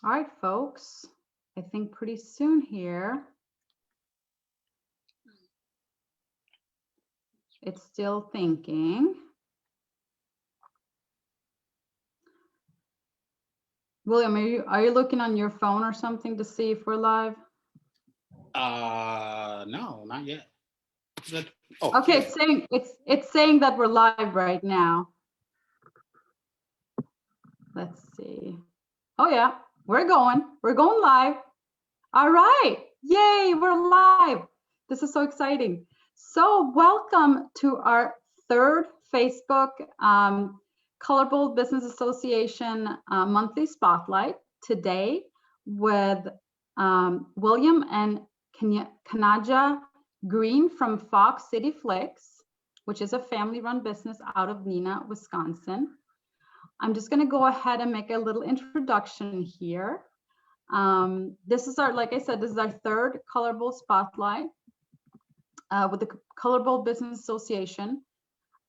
All right, folks. I think pretty soon here. It's still thinking. William, are you looking on your phone or something to see if we're live? No, not yet. Oh, Okay, here. it's saying that we're live right now. Let's see. Oh yeah, we're going live. All right, yay, we're live. This is so exciting. So welcome to our third Facebook Colorful Business Association monthly spotlight today with William and Canaja Green from Fox City Flicks, which is a family-run business out of Neenah, Wisconsin. I'm just going to go ahead and make a little introduction here. This is our, like I said, this is our third Colorful Spotlight with the Colorful Business Association.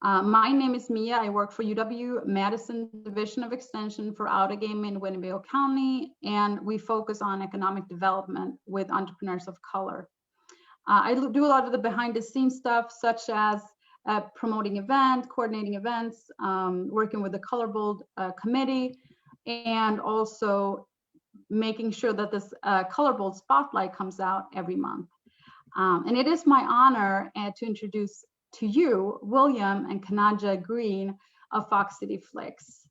My name is Mia. I work for UW-Madison Division of Extension for Outagaming in Winnebago County, and we focus on economic development with entrepreneurs of color. I do a lot of the behind the scenes stuff, such as promoting events, coordinating events, working with the Colorful committee, and also making sure that this Colorful Spotlight comes out every month. And it is my honor to introduce to you William and Canaja Green of Fox City Flicks.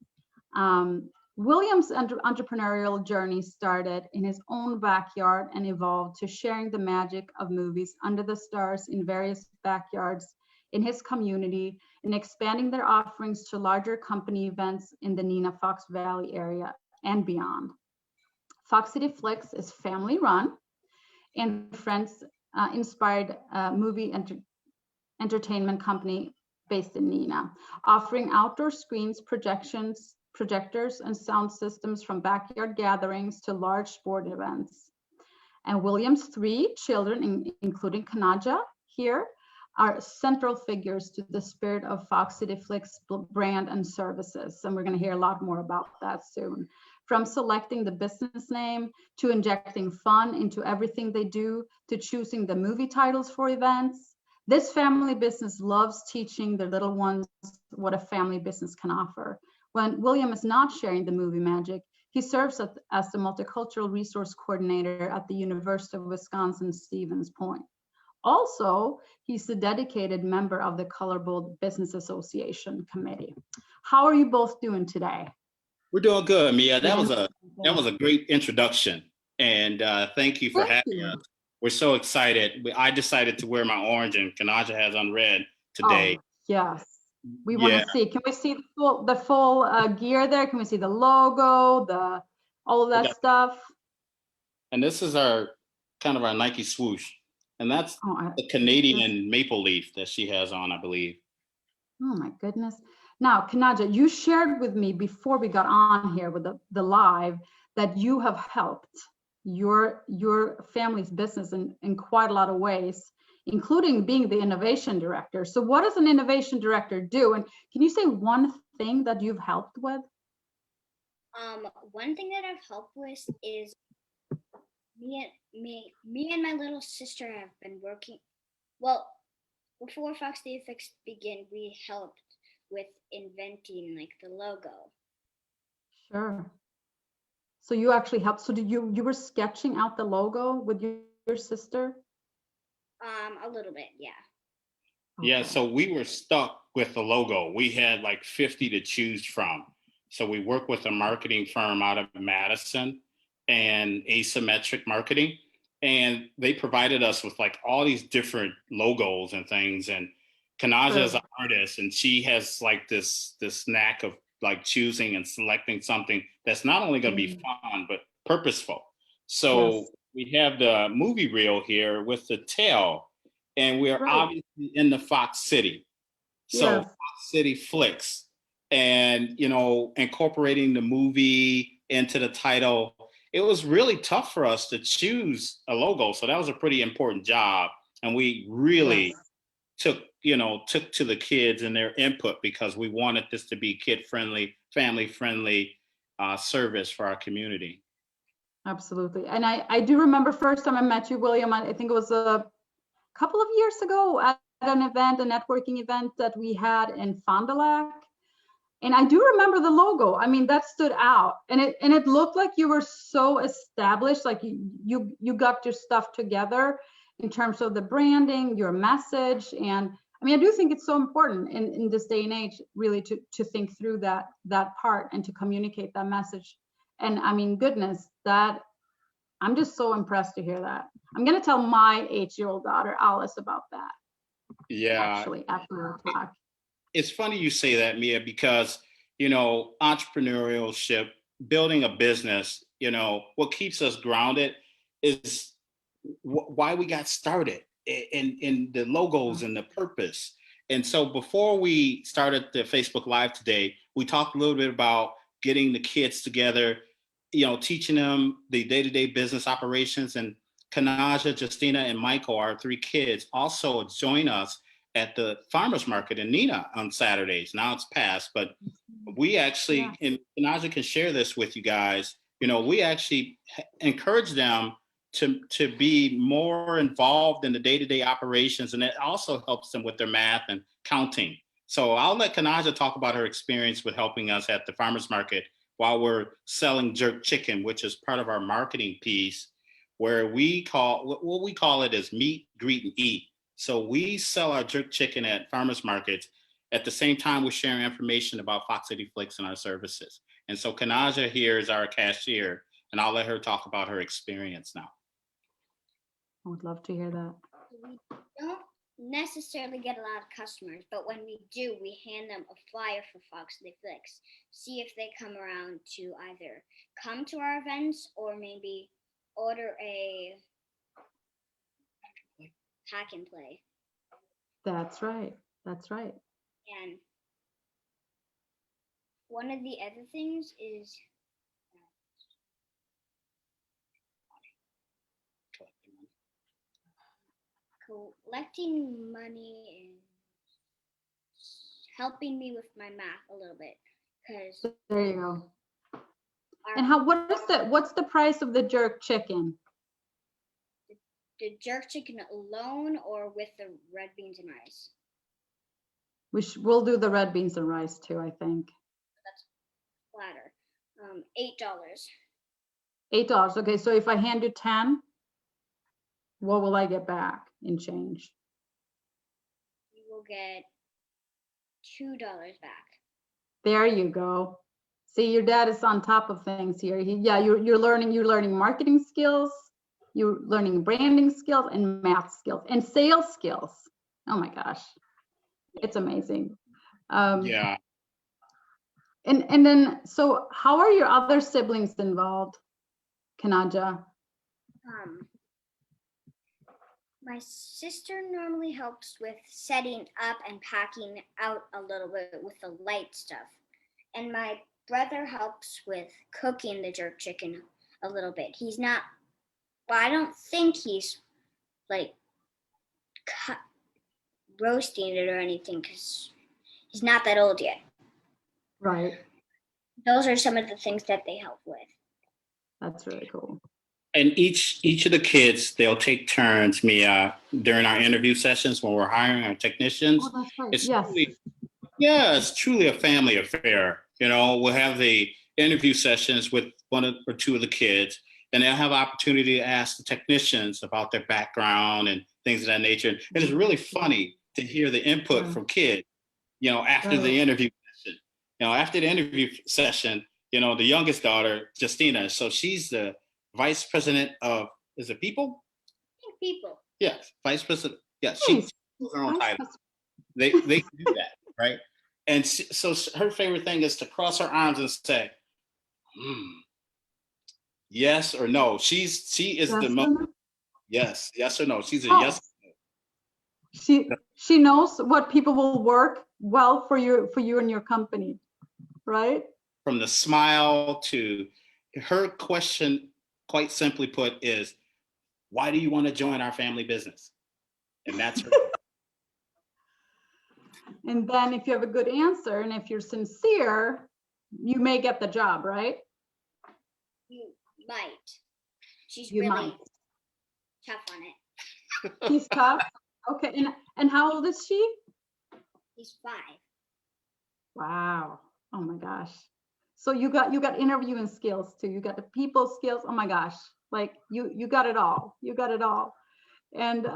William's entrepreneurial journey started in his own backyard and evolved to sharing the magic of movies under the stars in various backyards in his community and expanding their offerings to larger company events in the Neenah Fox Valley area and beyond. Fox City Flicks is family run and friends inspired movie entertainment company based in Neenah, offering outdoor screens, projectors, and sound systems from backyard gatherings to large sport events. And William's three children, including Canaja here, are central figures to the spirit of Fox City Flicks brand and services. And we're going to hear a lot more about that soon. From selecting the business name, to injecting fun into everything they do, to choosing the movie titles for events. This family business loves teaching their little ones what a family business can offer. When William is not sharing the movie magic, he serves as the multicultural resource coordinator at the University of Wisconsin-Stevens Point. Also, he's a dedicated member of the Colorful Business Association committee. How are you both doing today? We're doing good, Mia. That was a great introduction, and thank you for Thank having us. you. We're so excited. I decided to wear my orange, and Kanaja has on red today. Oh, yes. We want Yeah, to see. Can we see the full gear there? Can we see the logo, all of we that got, stuff? and this is our kind of our Nike swoosh, and that's Oh, the this, Canadian maple leaf that she has on, I believe. oh my goodness. Now, Kanaja, you shared with me before we got on here with the live that you have helped your family's business in quite a lot of ways, including being the innovation director. So what does an innovation director do? And can you say one thing that you've helped with? One thing that I've helped with is me and my little sister have been working. Well, before Fox the Effects began, we helped with inventing like the logo. Sure. So you actually helped. So did you were sketching out the logo with your sister? A little bit, yeah. Yeah, Okay. so we were stuck with the logo. We had like 50 to choose from. So we worked with a marketing firm out of Madison and Asymmetric Marketing. And they provided us with like all these different logos and things. And Kanaja is Sure. an artist and she has like this knack of like choosing and selecting something that's not only going to be Mm, fun, but purposeful. So yes. we have the movie reel here with the tail and we're Right. obviously in the Fox City. So Yes. Fox City Flicks, and incorporating the movie into the title. It was really tough for us to choose a logo, so that was a pretty important job, and we Yes. really took to the kids and their input because we wanted this to be kid friendly, family friendly service for our community. Absolutely. And I do remember first time I met you, William, I think it was a couple of years ago at an event, a networking event that we had in Fond du Lac. And I do remember the logo. I mean, that stood out, and it looked like you were so established, like you got your stuff together in terms of the branding, your message. And I mean, I do think it's so important in this day and age, really, to think through that part and to communicate that message. And I mean, goodness, that I'm just so impressed to hear that. I'm gonna tell my 8-year-old daughter Alice about that. Yeah, Actually, after our talk. it's funny you say that, Mia, because you know, entrepreneurship, building a business, you know, what keeps us grounded is why we got started, in the logos and the purpose. And so before we started the Facebook Live today, we talked a little bit about getting the kids together, you know, teaching them the day-to-day business operations. And Canaja, Justina, and Michael, our 3 kids, also join us at the farmers market in Nina on Saturdays. Now it's past, but we actually, and Canaja can share this with you guys, you know, we actually encourage them to be more involved in the day-to-day operations, and it also helps them with their math and counting. So I'll let Canaja talk about her experience with helping us at the farmers market while we're selling jerk chicken, which is part of our marketing piece, where we call, what we call it is meet, greet, and eat. So we sell our jerk chicken at farmers markets. At the same time, we're sharing information about Fox City Flix and our services. And so Canaja here is our cashier, and I'll let her talk about her experience now. I would love to hear that. We don't necessarily get a lot of customers, but when we do, we hand them a flyer for Fox City Flix. See if they come around to either come to our events or maybe order a pack and play. That's right. That's right. And one of the other things is collecting money and helping me with my math a little bit, because there you go. And what's the price of the jerk chicken? The jerk chicken alone or with the red beans and rice? We'll do the red beans and rice too, I think. That's flatter. $8. $8. Okay, so if I hand you 10, what will I get back in change? You will get $2 back. There you go. See, your dad is on top of things here. You're learning marketing skills, you're learning branding skills and math skills and sales skills. Oh my gosh, it's amazing. Yeah. And then, so how are your other siblings involved, Canaja? My sister normally helps with setting up and packing out a little bit with the light stuff. And my brother helps with cooking the jerk chicken a little bit. He's not, well, I don't think he's like roasting it or anything because he's not that old yet. Right. Those are some of the things that they help with. That's really cool. And each of the kids, they'll take turns, Mia, during our interview sessions when we're hiring our technicians. Oh, that's right. It's truly a family affair. You know, we'll have the interview sessions with one or two of the kids, and they'll have opportunity to ask the technicians about their background and things of that nature. And it's really funny to hear the input from kids, you know, after the interview session. You know, after the interview session, you know, the youngest daughter, Justina, so she's the vice president of, is it people? People. Yes, vice president. Yeah, she was her own title. They can do that, right? And so her favorite thing is to cross her arms and say, yes or no. She is the most. Yes or no. She's a yes. She knows what people will work well for you and your company, right? From the smile to her question, quite simply put, is, why do you want to join our family business? And that's her. And then if you have a good answer and if you're sincere, you may get the job, right? You might. She's You really might. tough on it. He's tough. Okay. And how old is she? He's 5. Wow. Oh my gosh. So you got interviewing skills too. You got the people skills. Oh my gosh. Like you got it all. You got it all. And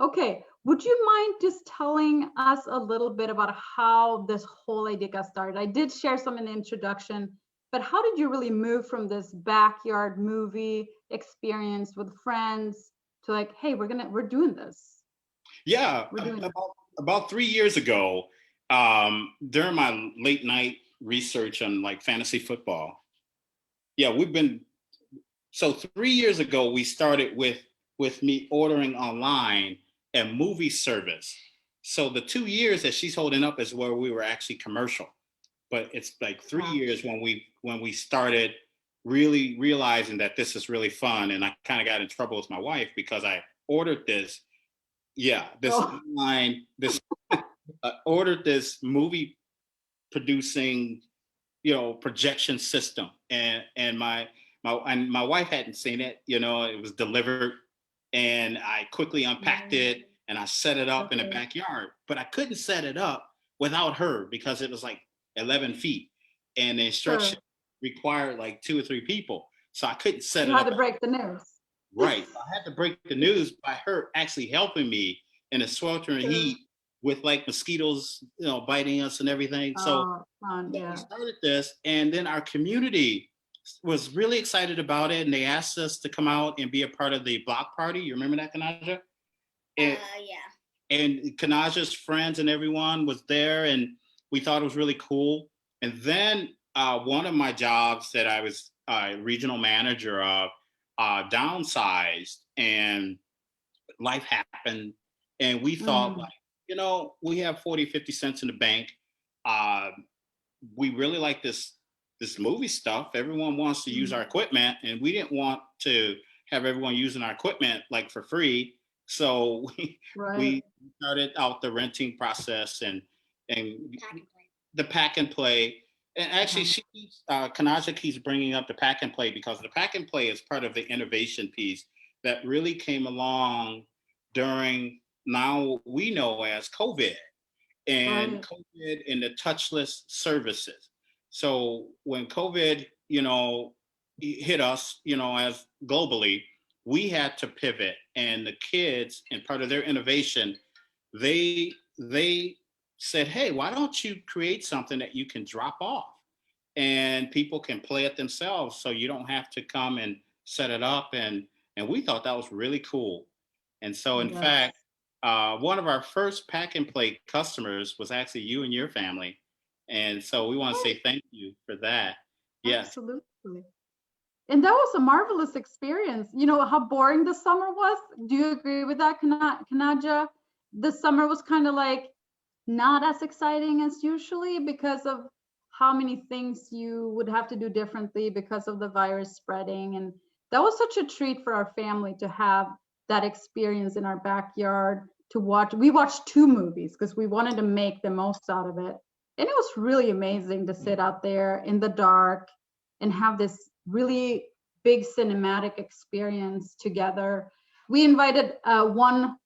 okay, would you mind just telling us a little bit about how this whole idea got started? I did share some in the introduction, but how did you really move from this backyard movie experience with friends to like, hey, we're doing this. Yeah, We're doing this. about 3 years ago, during my late night research on like fantasy football. Yeah, so 3 years ago we started with me ordering online a movie service. So the 2 years that she's holding up is where we were actually commercial. But it's like 3 years when we started really realizing that this is really fun. And I kind of got in trouble with my wife because I ordered this. Yeah, this Oh. online, this ordered this movie producing, projection system, and my wife hadn't seen it. It was delivered, and I quickly unpacked it and I set it up in the Okay. backyard. But I couldn't set it up without her because it was like 11 feet, and the Sure. instruction required like 2 or 3 people, so I couldn't set You it had up. to break the news. Right. I had to break the news by her actually helping me in a sweltering Sure. heat with like mosquitoes, biting us and everything. So Oh, fun. we Yeah. started this, and then our community was really excited about it, and they asked us to come out and be a part of the block party. You remember that, Canaja? And, Yeah. and Kanaja's friends and everyone was there, and we thought it was really cool. And then one of my jobs that I was regional manager of downsized, and life happened, and we thought Mm, like, we have 40, 50 cents in the bank. Uh, we really like this movie stuff. Everyone wants to use our equipment, and we didn't want to have everyone using our equipment like for free. So right. we started out the renting process and Pack and play. the pack and play. And actually, Kanaja keeps bringing up the pack and play because the pack and play is part of the innovation piece that really came along during now what we know as COVID and Right. COVID and the touchless services. So when COVID, hit us, as globally, we had to pivot, and the kids, and part of their innovation, they said, "Hey, why don't you create something that you can drop off, and people can play it themselves, so you don't have to come and set it up." And we thought that was really cool. And so, in Yes. fact, one of our first pack and play customers was actually you and your family. And so we want to Oh, say thank you for that. Yes. absolutely. And that was a marvelous experience. You know how boring the summer was? Do you agree with that, Kanaja? The summer was kind of like not as exciting as usually because of how many things you would have to do differently because of the virus spreading. And that was such a treat for our family to have that experience in our backyard to watch. We watched 2 movies because we wanted to make the most out of it. And it was really amazing to sit out there in the dark and have this really big cinematic experience together. We invited one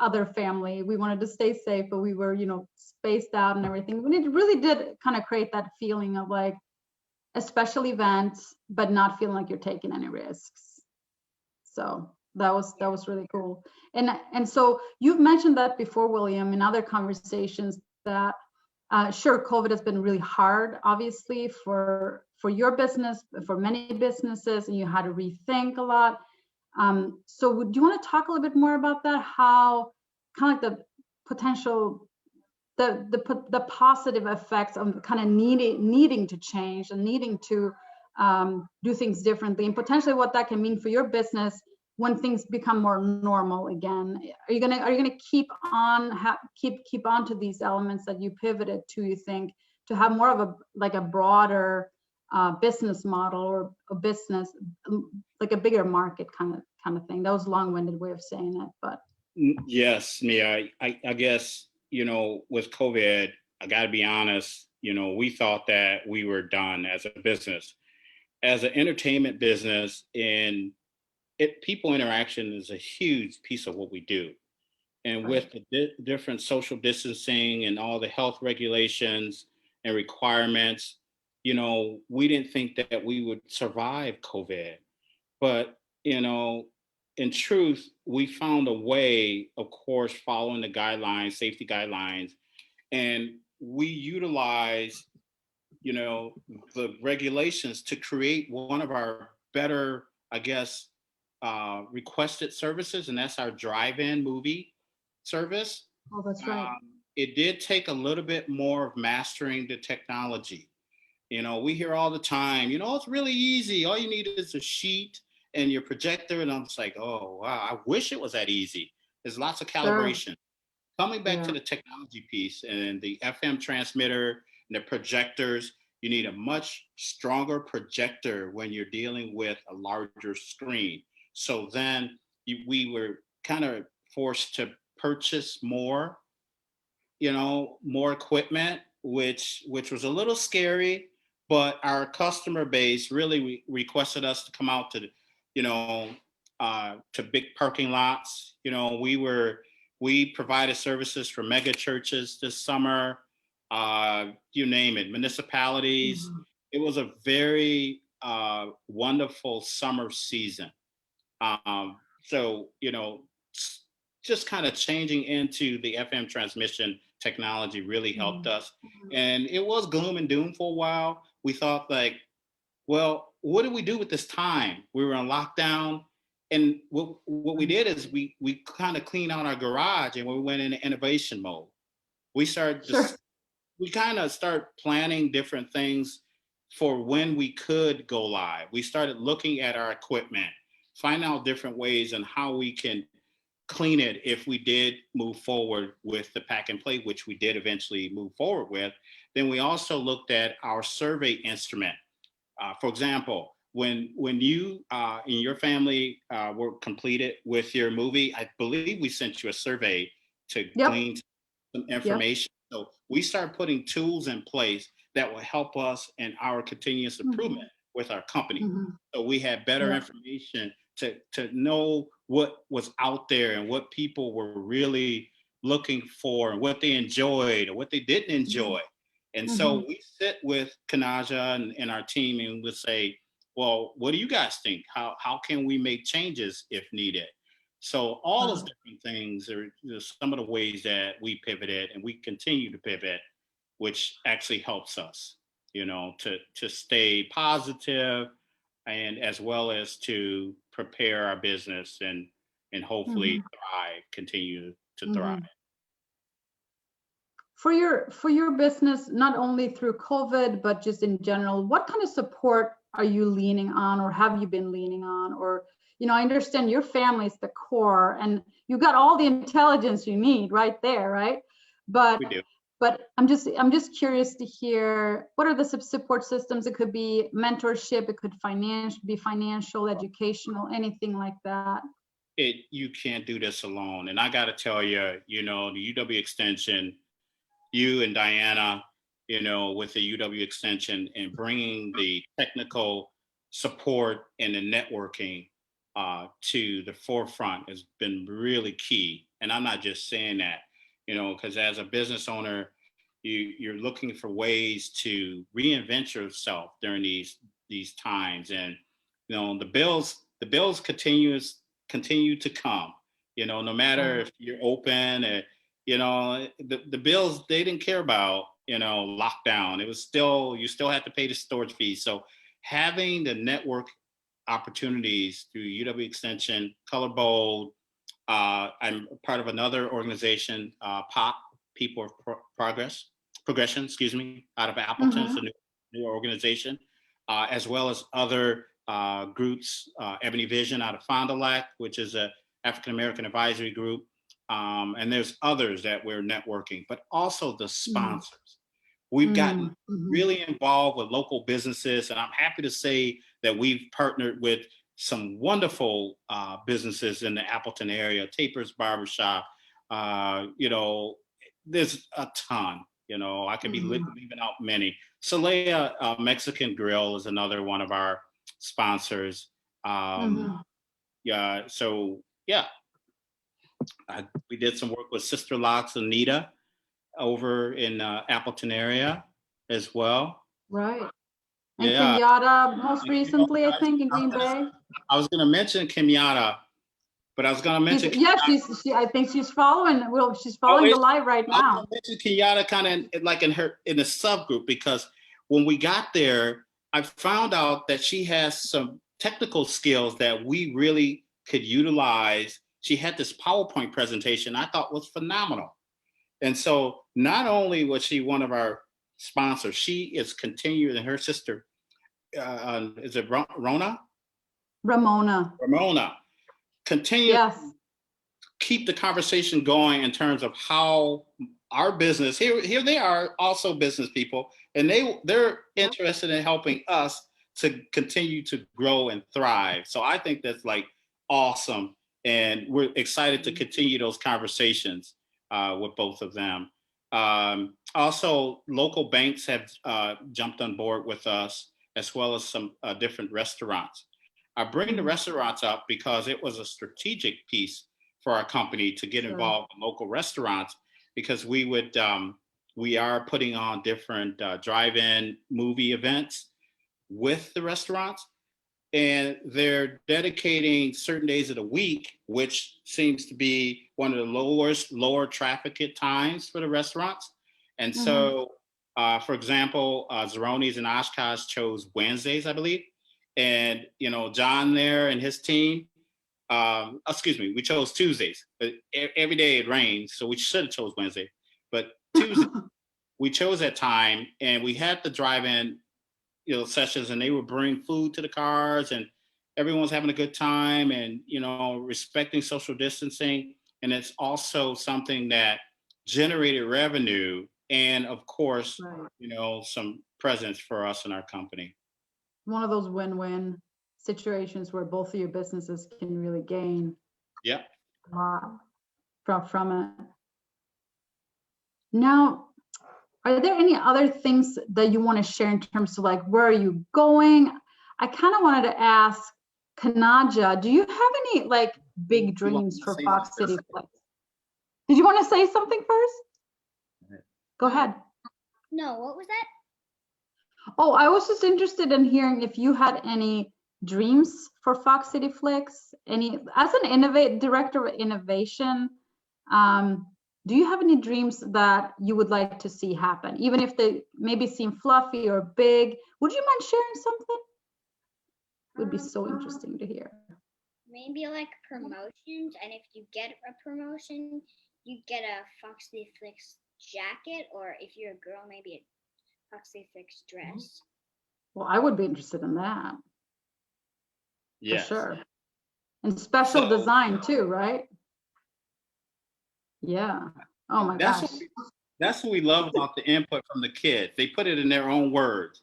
other family. We wanted to stay safe, but we were, spaced out and everything. But it really did kind of create that feeling of like a special event, but not feeling like you're taking any risks. So that was really cool. And so you've mentioned that before, William, in other conversations that sure, COVID has been really hard, obviously, for your business, for many businesses, and you had to rethink a lot. So do you want to talk a little bit more about that? How kind of like the potential, the positive effects of kind of needing to change and needing to do things differently, and potentially what that can mean for your business when things become more normal again. Are you gonna keep on keep on to these elements that you pivoted to, you think, to have more of a broader business model, or a business like a bigger market kind of thing? That was a long-winded way of saying it, but Yes, Mia. I guess, with COVID, I got to be honest, we thought that we were done as a business. as an entertainment business, and people interaction is a huge piece of what we do. And Right. with the different social distancing and all the health regulations and requirements, we didn't think that we would survive COVID. But, in truth, we found a way, of course, following the guidelines, safety guidelines, and we utilize, the regulations to create one of our better, I guess, requested services, and that's our drive-in movie service. Oh, that's right. It did take a little bit more of mastering the technology. We hear all the time, it's really easy. All you need is a sheet and your projector. And I'm just like, oh, wow, I wish it was that easy. There's lots of Sure. calibration. Coming back to Yeah. the technology piece and the FM transmitter and the projectors, you need a much stronger projector when you're dealing with a larger screen. So then we were kind of forced to purchase more equipment, which was a little scary, but our customer base really requested us to come out you know, to big parking lots. We provided services for mega churches this summer, you name it, municipalities. Mhm. It was a very wonderful summer season. So, just kind of changing into the FM transmission technology really helped Mhm. us. Mhm. And it was gloom and doom for a while. We thought, like, well, what do we do with this time? We were on lockdown. And what we did is we kind of cleaned out our garage and we went into innovation mode. We started Sure. we kind of start planning different things for when we could go live. We started looking at our equipment, find out different ways and how we can clean it if we did move forward with the pack and play, which we did eventually move forward with. Then we also looked at our survey instrument. For example, when you and your family were completed with your movie, I believe we sent you a survey to Yep. glean some Yep. information. So we start putting tools in place that will help us in our continuous improvement Mhm. with our company. Mhm. So we had better Yeah. information to know what was out there and what people were really looking for and what they enjoyed or what they didn't Mhm. enjoy. And so Mhm. we sit with Kanaja and our team and we'll say, well, what do you guys think? How can we make changes if needed? So all those Wow. different things are some of the ways that we pivoted and we continue to pivot, which actually helps us, to stay positive and as well as to prepare our business and hopefully Mhm. continue to thrive. Mhm. For your business, not only through COVID, but just in general, what kind of support are you leaning on or have you been leaning on? Or, I understand your family's the core and you got all the intelligence you need right there, right? But We do. but I'm just curious to hear what are the support systems? It could be mentorship, it could be financial, educational, anything like that. You can't do this alone. And I got to tell you, the UW extension, you and Diana, with the UW extension and bringing the technical support and the networking to the forefront has been really key. And I'm not just saying that, because as a business owner, you're looking for ways to reinvent yourself during these times. And the bills continue to come. No matter Right. if you're open. The bills, they didn't care about lockdown. It was still, you still had to pay the storage fees. So having the network opportunities through UW extension, color bold, I'm part of another organization, pop people of progression, excuse me, out of Appleton. It's a Mm-hmm. new organization, as well as other groups, Ebony Vision out of Fond du Lac, which is a African American advisory group. And there's others that we're networking, but also the sponsors. We've gotten Mm-hmm. really involved with local businesses, and I'm happy to say that we've partnered with some wonderful businesses in the Appleton area, Taper's Barbershop. There's a ton. I could be Mm-hmm. leaving out many. Salea Mexican Grill is another one of our sponsors. Yeah, so yeah, we did some work with Sister Locks Anita over in Appleton area as well. Right. And Yeah. Kenyatta most And, you know, recently, I think, in Green Bay. I was going to mention Kenyatta, but I was going to mention. I think she's following. Well, she's following the live right now. I was going to mention Kenyatta kind of like in the subgroup, because when we got there, I found out that she has some technical skills that we really could utilize. She had this PowerPoint presentation I thought was phenomenal. And so not only was she one of our sponsors, she is continuing, and her sister, is it Ramona? Continue to keep the conversation going in terms of how our business, here they are also business people, and they're interested in helping us to continue to grow and thrive. So I think that's like awesome. And we're excited to continue those conversations with both of them. Also, local banks have jumped on board with us, as well as some different restaurants. I bring the restaurants up because it was a strategic piece for our company to get involved in local restaurants, because we are putting on different drive-in movie events with the restaurants, and they're dedicating certain days of the week, which seems to be one of the lower traffic at times for the restaurants. And so, for example, Zeronis and Oshkosh chose Wednesdays, I believe. And, you know, John there and his team, we chose Tuesdays, but every day it rains, so we should have chose Wednesday. But Tuesday, we chose that time, and we had the drive-in, you know, sessions, and they would bring food to the cars, and everyone's having a good time, and, you know, respecting social distancing. And it's also something that generated revenue, and of course, you know, some presence for us and our company. One of those win-win situations where both of your businesses can really gain a lot from it. Now, are there any other things that you want to share in terms of like, where are you going? I kind of wanted to ask Canaja, do you have any like big dreams for Fox City Flex? Did you want to say something first? Go ahead. No, what was that? Oh, I was just interested in hearing if you had any dreams for Fox City Flicks. As an director of innovation, do you have any dreams that you would like to see happen, even if they maybe seem fluffy or big? Would you mind sharing something? It would be so interesting to hear. Maybe like promotions, and if you get a promotion, you get a Fox City Flicks jacket, or if you're a girl, maybe a Fox City Flicks dress. Well, I would be interested in that. Yes. For sure. And special design too, right? Yeah. Oh my gosh. That's what we love about the input from the kids. They put it in their own words.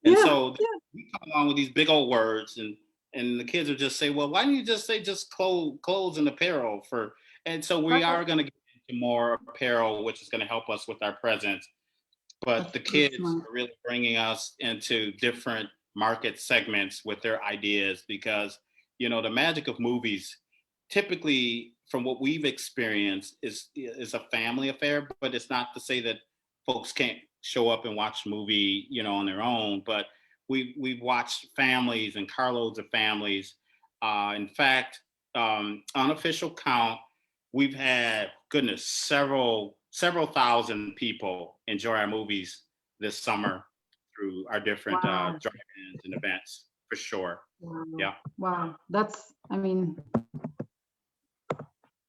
And so we come along with these big old words, and the kids will just say, well, why don't you just say just clothes and apparel for, and so we are going to get into more apparel, which is going to help us with our presence. But the kids are really bringing us into different market segments with their ideas, because, you know, the magic of movies, typically from what we've experienced, is a family affair. But it's not to say that folks can't show up and watch a movie, you know, on their own. But we've watched families and carloads of families. In fact, unofficial count, we've had, goodness, several thousand people enjoy our movies this summer through our different drive-ins and events, for sure. Yeah. Wow.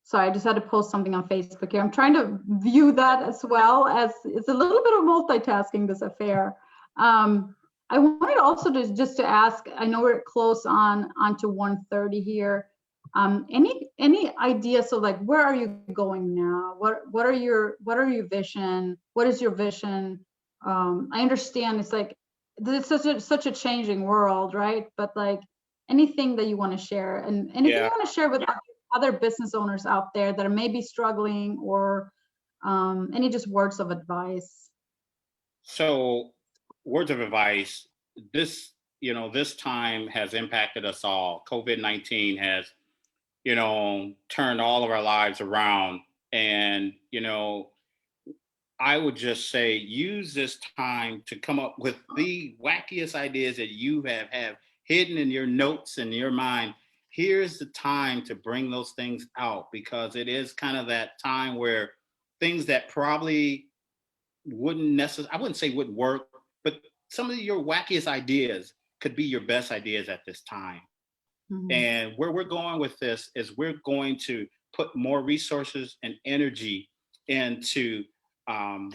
Sorry, I just had to post something on Facebook here. I'm trying to view that as well, as it's a little bit of multitasking, this affair. I wanted also just to ask, I know we're close on to 1:30 here. Any ideas of like, where are you going now? What are your vision? What is your vision? I understand it's like, it's such a changing world, right? But like, anything that you want to share, and anything you want to share with other business owners out there that are maybe struggling, or any just words of advice. So, words of advice, this, this time has impacted us all. COVID-19 has, turned all of our lives around. And, I would just say use this time to come up with the wackiest ideas that you have hidden in your notes and your mind. Here's the time to bring those things out, because it is kind of that time where things that probably wouldn't necessarily, I wouldn't say would work, but some of your wackiest ideas could be your best ideas at this time. Mhm. And where we're going with this is we're going to put more resources and energy into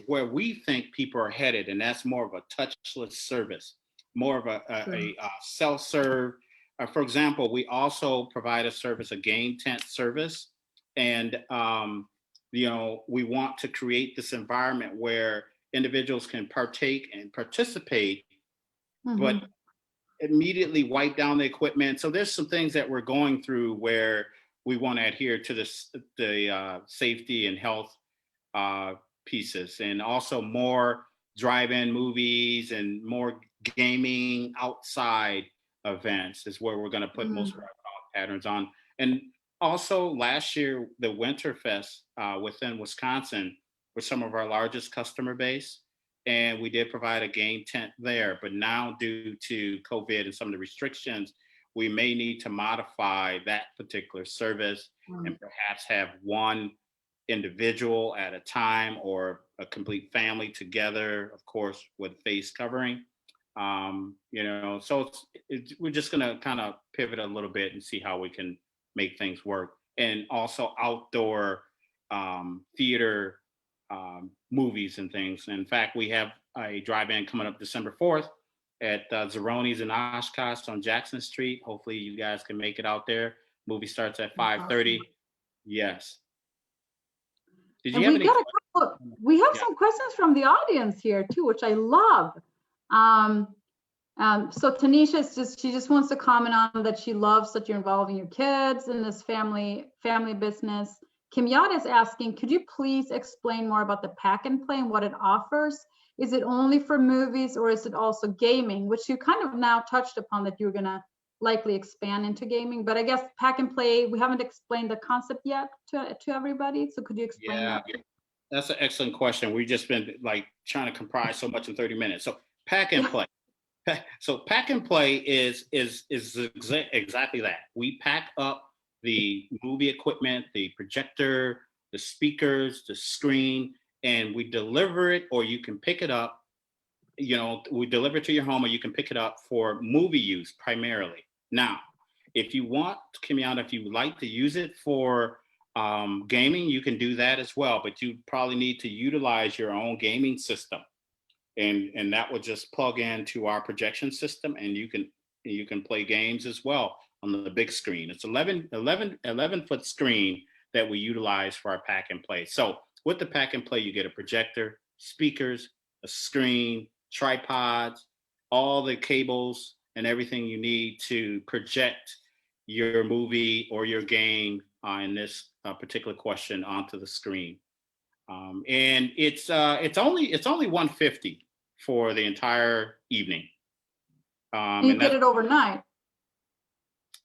where we think people are headed, and that's more of a touchless service, more of a self-serve. For example, we also provide a service, a game tent service, and we want to create this environment where individuals can partake and participate, but Mhm. immediately wipe down the equipment. So there's some things that we're going through where we want to adhere to the safety and health uh, pieces, and also more drive-in movies and more gaming outside events is where we're going to put most of Mm. our patterns on. And also last year, the Winterfest within Wisconsin was some of our largest customer base. And we did provide a game tent there. But now, due to COVID and some of the restrictions, we may need to modify that particular service and Mm. perhaps have one individual at a time or a complete family together, of course, with face covering. So we're just going to kind of pivot a little bit and see how we can make things work. And also outdoor theater movies and things. In fact, we have a drive-in coming up December 4th at Zeroni's in Oshkosh on Jackson Street. Hopefully you guys can make it out there. Movie starts at That's 5:30. awesome. Yes. Did And you have we any got a questions? couple, we have Yeah. some questions from the audience here too, which I love. Um, so Tanisha she just wants to comment on that she loves that you're involving your kids in this family business. Kim Yada is asking, could you please explain more about the pack and play and what it offers? Is it only for movies or is it also gaming? Which you kind of now touched upon that you're gonna likely expand into gaming, but I guess pack and play, we haven't explained the concept yet to everybody. So could you explain Yeah, that? that's an excellent question. We've just been like trying to comprise so much in 30 minutes. So pack and Yeah. play. So pack and play is exactly that. We pack up the movie equipment, the projector, the speakers, the screen, and we deliver it, or you can pick it up. We deliver it to your home, or you can pick it up for movie use primarily. Now, if you want, Kimiana, if you would like to use it for gaming, you can do that as well. But you probably need to utilize your own gaming system, and that would just plug into our projection system, and you can play games as well on the big screen. It's 11-foot screen that we utilize for our pack and play. So with the pack and play, you get a projector, speakers, a screen, tripods, all the cables and everything you need to project your movie or your game in this particular question onto the screen. And it's only 150 for the entire evening. You And get that's, it overnight.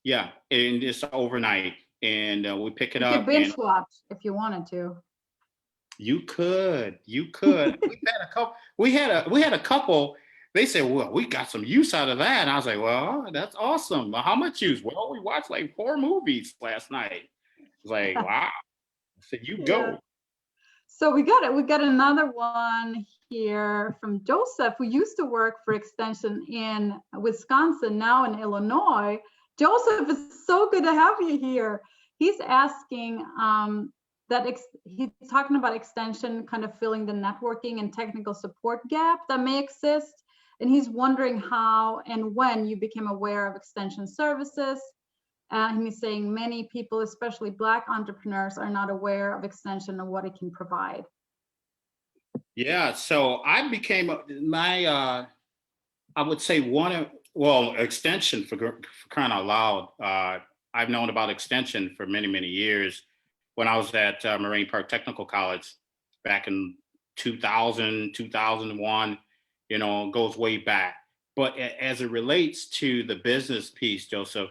yeah, and it's overnight, and we pick it You could up, and binge watch if you wanted to. you could. We had a couple. They said, "Well, we got some use out of that." And I was like, "Well, that's awesome. Well, how much use?" Well, we watched like 4 movies last night. I was like, "Wow." I said, "You Yeah. go." So we got another one here from Joseph, who used to work for Extension in Wisconsin, now in Illinois. Joseph, it's so good to have you here. He's asking he's talking about Extension kind of filling the networking and technical support gap that may exist. And he's wondering how and when you became aware of Extension services. And he's saying many people, especially Black entrepreneurs, are not aware of Extension and what it can provide. Yeah, so I became I would say Extension for crying out loud. I've known about Extension for many, many years. When I was at Marine Park Technical College back in 2000, 2001, goes way back. But as it relates to the business piece, Joseph,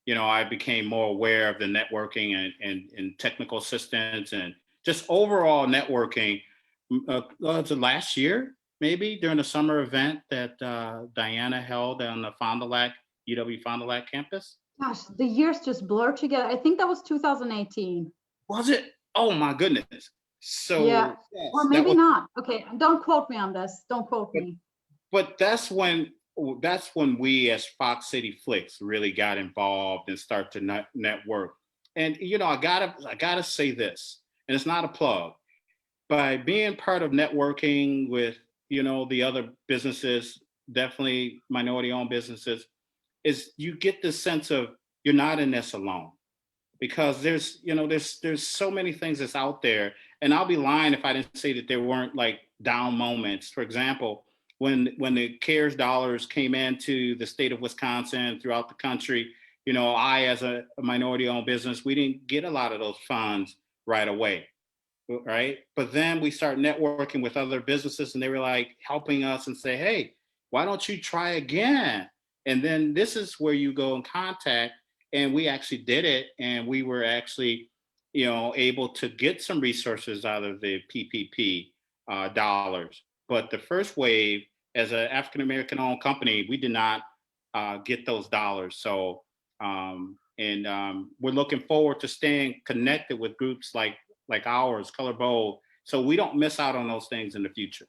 I became more aware of the networking and technical assistance and just overall networking. Was it last year, maybe during a summer event that Diana held on the UW Fond du Lac campus? Gosh, the years just blur together. I think that was 2018. Was it? Oh my goodness. Yeah, So or yes, that maybe was. not. Okay, don't quote me on this. Don't quote But, me. but that's when we as Fox City Flicks really got involved and start to network. And I gotta say this, and it's not a plug. By being part of networking with the other businesses, definitely minority owned businesses, is you get this sense of you're not in this alone, because there's so many things that's out there, and I'll be lying if I didn't say that there weren't like down moments. For example, when the CARES dollars came into the state of Wisconsin, throughout the country, I, as a minority owned business, we didn't get a lot of those funds right away, right? But then we start networking with other businesses, and they were like helping us and say, hey, why don't you try again? And then this is where you go in contact. And we actually did it, and we were actually able to get some resources out of the PPP dollars. But the first wave, as an African American owned company, we did not get those dollars. So and we're looking forward to staying connected with groups like ours, Color Bowl, so we don't miss out on those things in the future.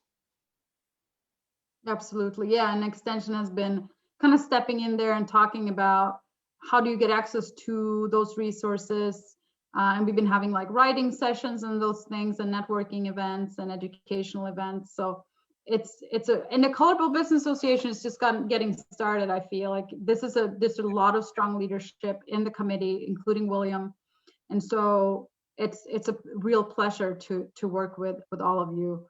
Absolutely. Yeah. And Extension has been kind of stepping in there and talking about how do you get access to those resources. And we've been having like writing sessions and those things, and networking events and educational events. So and the Color Bowl Business Association is just getting started. I feel like there's a lot of strong leadership in the committee, including William. And so it's a real pleasure to work with all of you.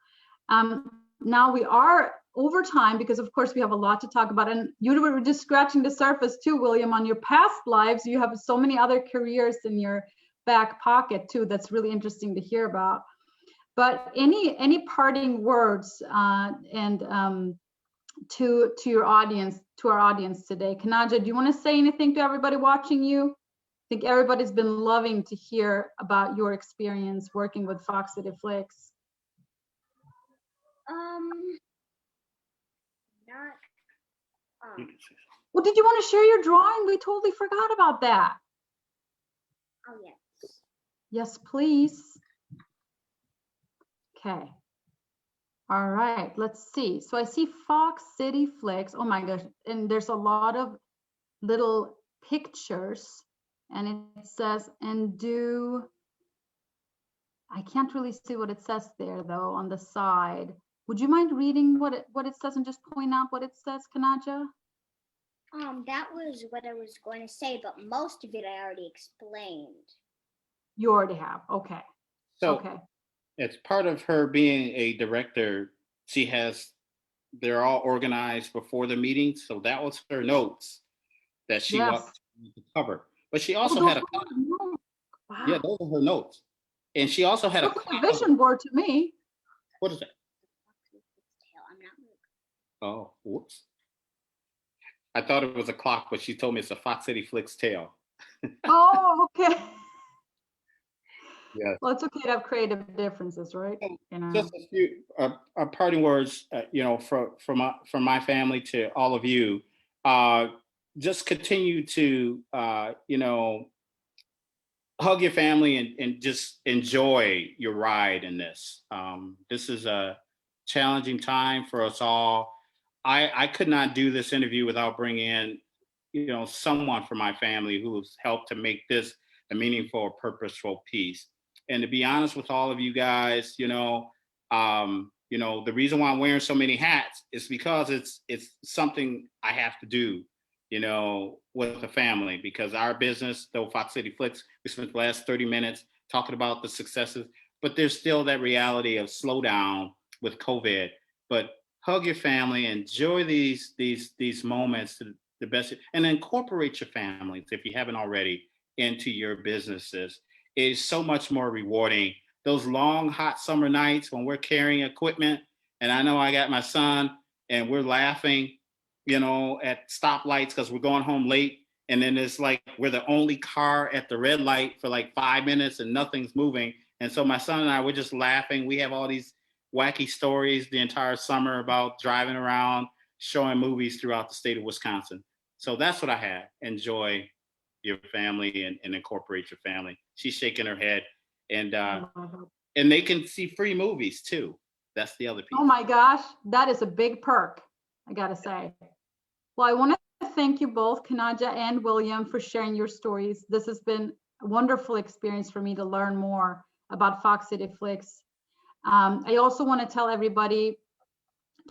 Now we are over time, because of course we have a lot to talk about, and you were just scratching the surface too, William, on your past lives. You have so many other careers in your back pocket too. That's really interesting to hear about. But any parting words and to your audience, to our audience today? Canaja, do you want to say anything to everybody watching you? I think everybody's been loving to hear about your experience working with Fox City Flicks. Not. Well, did you want to share your drawing? We totally forgot about that. Oh yes. Yes, please. Okay. All right, let's see. So I see Fox City Flicks. Oh my gosh, and there's a lot of little pictures, and it says, and do, I can't really see what it says there though on the side. Would you mind reading what it says and just point out what it says, Canaja? That was what I was going to say, but most of it I already explained. You already have. Okay. So okay. It's part of her being a director. They're all organized before the meeting. So that was her notes that she walked to cover. But she also had a wow. Yeah, those are her notes. And she also had a vision board to me. What is that? I'm not. Oh, whoops. I thought it was a clock, but she told me it's a Fox City Flicks tail. Oh, okay. Yeah. Well, it's okay to have creative differences, right? Just a few parting words, from my family to all of you. Just continue to, hug your family and just enjoy your ride in this. This is a challenging time for us all. I could not do this interview without bringing in, someone from my family who's helped to make this a meaningful, purposeful piece. And to be honest with all of you guys, the reason why I'm wearing so many hats is because it's something I have to do, with the family, because our business, though Fox City Flicks, we spent the last 30 minutes talking about the successes, but there's still that reality of slowdown with COVID. But hug your family, enjoy these moments to the best, and incorporate your families, if you haven't already, into your businesses. It is so much more rewarding. Those long, hot summer nights when we're carrying equipment, and I know I got my son, and we're laughing, at stoplights because we're going home late. And then it's like we're the only car at the red light for like 5 minutes and nothing's moving. And so my son and I, we're just laughing. We have all these wacky stories the entire summer about driving around, showing movies throughout the state of Wisconsin. So that's what I have. Enjoy your family and incorporate your family. She's shaking her head. And and they can see free movies too. That's the other piece. Oh my gosh, that is a big perk, I gotta say. Well, I want to thank you both, Canaja and William, for sharing your stories. This has been a wonderful experience for me to learn more about Fox City Flicks. I also want to tell everybody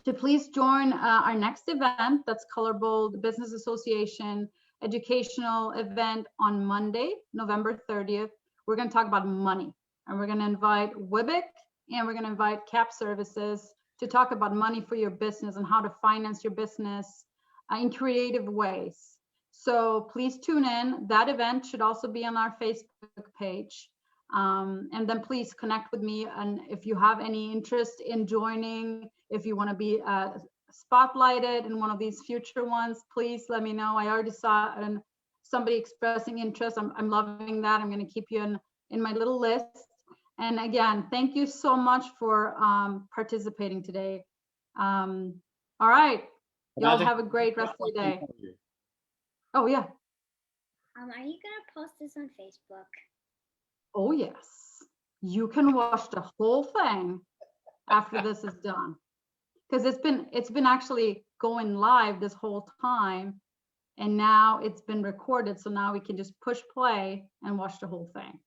to please join our next event. That's Color Bold Business Association educational event on Monday, November 30th. We're going to talk about money, and we're going to invite WIBIC and we're going to invite CAP Services to talk about money for your business and how to finance your business in creative ways. So please tune in. That event should also be on our Facebook page. And then please connect with me. And if you have any interest in joining, if you want to be spotlighted in one of these future ones, please let me know. I already saw somebody expressing interest. I'm loving that. I'm going to keep you in my little list. And again, thank you so much for participating today. All right. Y'all have a great rest of the day. Oh, yeah. Are you going to post this on Facebook? Oh, yes. You can watch the whole thing after this is done. Because it's been actually going live this whole time. And now it's been recorded. So now we can just push play and watch the whole thing.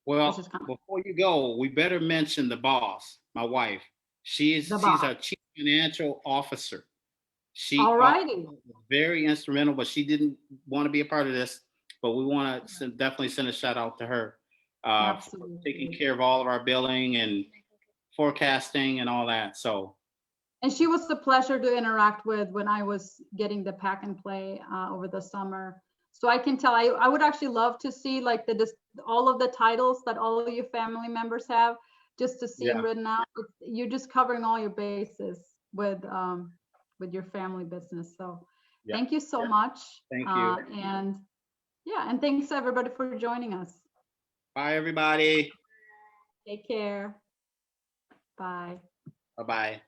Well, before you go, we better mention the boss, my wife. She's our chief financial officer. She was very instrumental, but she didn't want to be a part of this. But we want to definitely send a shout out to her for taking care of all of our billing and forecasting and all that. So, and she was a pleasure to interact with when I was getting the pack and play over the summer. So I can tell I would actually love to see like all of the titles that all of your family members have, just to see them written out. You're just covering all your bases with your family business. So thank you so much. Thank you. And thanks everybody for joining us. Bye everybody. Take care. Bye. Bye-bye.